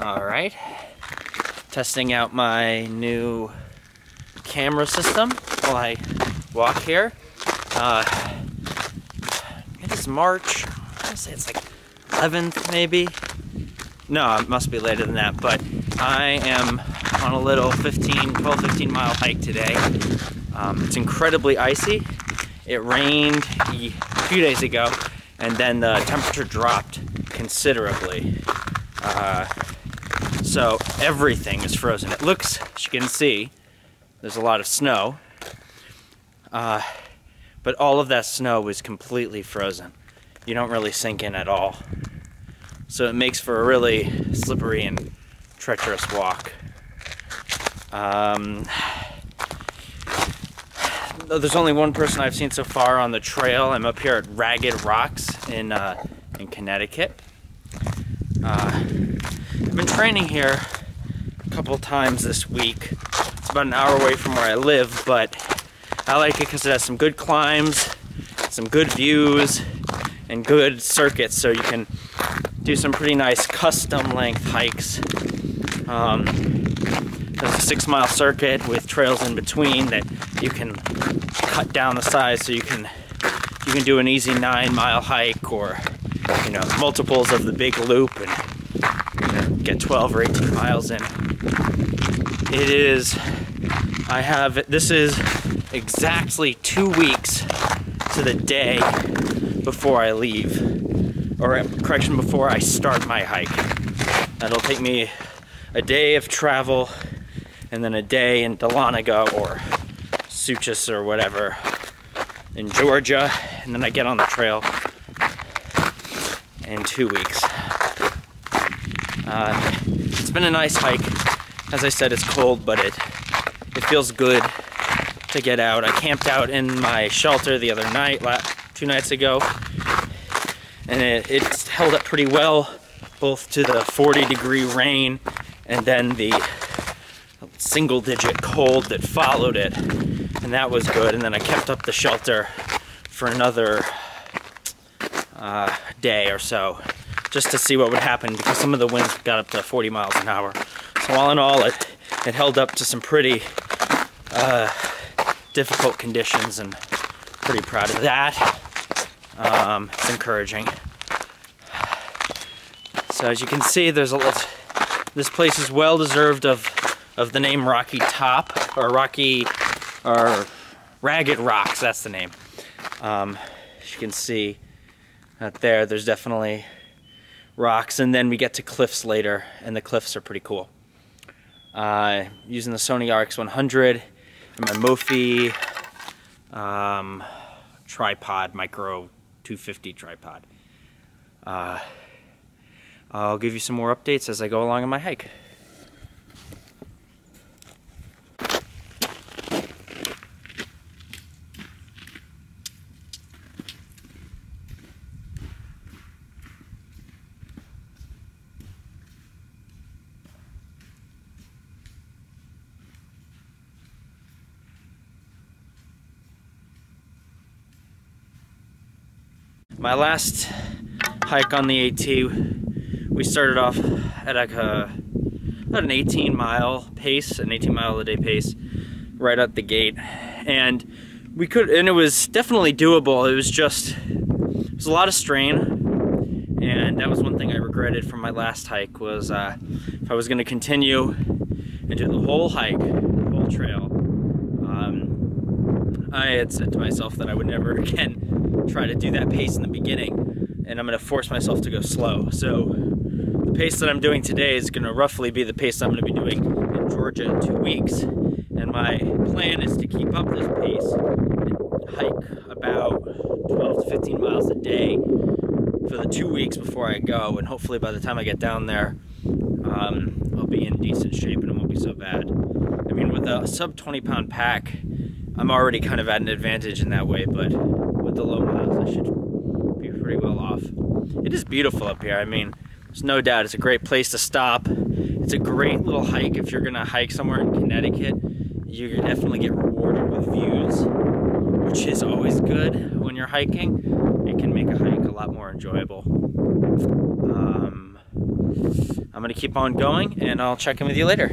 Alright, testing out my new camera system while I walk here. It is March, I want to say it's like 11th maybe? No, it must be later than that, but I am on a little 12-15 mile hike today. It's incredibly icy. It rained a few days ago, and then the temperature dropped considerably. So everything is frozen. It looks, as you can see, there's a lot of snow, but all of that snow is completely frozen. You don't really sink in at all. So it makes for a really slippery and treacherous walk. There's only one person I've seen so far on the trail. I'm up here at Ragged Rocks in Connecticut. I've been training here a couple times this week. It's about an hour away from where I live, but I like it because it has some good climbs, some good views, and good circuits, so you can do some pretty nice custom length hikes. There's a 6-mile circuit with trails in between that you can cut down the size, so you can do an easy 9-mile hike, or multiples of the big loop, and get 12 or 18 miles in. This is exactly 2 weeks to the day before I leave, or correction, before I start my hike. That'll take me a day of travel, and then a day in Dahlonega or Suchus or whatever in Georgia, and then I get on the trail in 2 weeks. It's been a nice hike. As I said, it's cold, but it feels good to get out. I camped out in my shelter the other night, 2 nights ago, and it's held up pretty well, both to the 40-degree rain and then the single-digit cold that followed it, and that was good. And then I kept up the shelter for another day or so, just to see what would happen, because some of the winds got up to 40 miles an hour. So all in all, it held up to some pretty difficult conditions, and pretty proud of that. It's encouraging. So as you can see, this place is well deserved of the name Rocky Top, or Ragged Rocks. That's the name. As you can see out there's definitely rocks, and then we get to cliffs later, and the cliffs are pretty cool. Using the Sony RX100 and my Mophie tripod, micro 250 tripod. I'll give you some more updates as I go along on my hike. My last hike on the AT, we started off at about an 18-mile pace, an 18-mile-a-day pace, right out the gate, and it was definitely doable. It was a lot of strain, and that was one thing I regretted from my last hike, was if I was going to continue and do the whole hike, the whole trail, I had said to myself that I would never again try to do that pace in the beginning, and I'm going to force myself to go slow. So the pace that I'm doing today is going to roughly be the pace I'm going to be doing in Georgia in 2 weeks, and my plan is to keep up this pace and hike about 12 to 15 miles a day for the 2 weeks before I go, and hopefully by the time I get down there, I'll be in decent shape and it won't be so bad. I mean, with a sub 20-pound pack, I'm already kind of at an advantage in that way, but with the low miles, I should be pretty well off. It is beautiful up here. I mean, there's no doubt it's a great place to stop. It's a great little hike. If you're gonna hike somewhere in Connecticut, you definitely get rewarded with views, which is always good when you're hiking. It can make a hike a lot more enjoyable. I'm gonna keep on going and I'll check in with you later.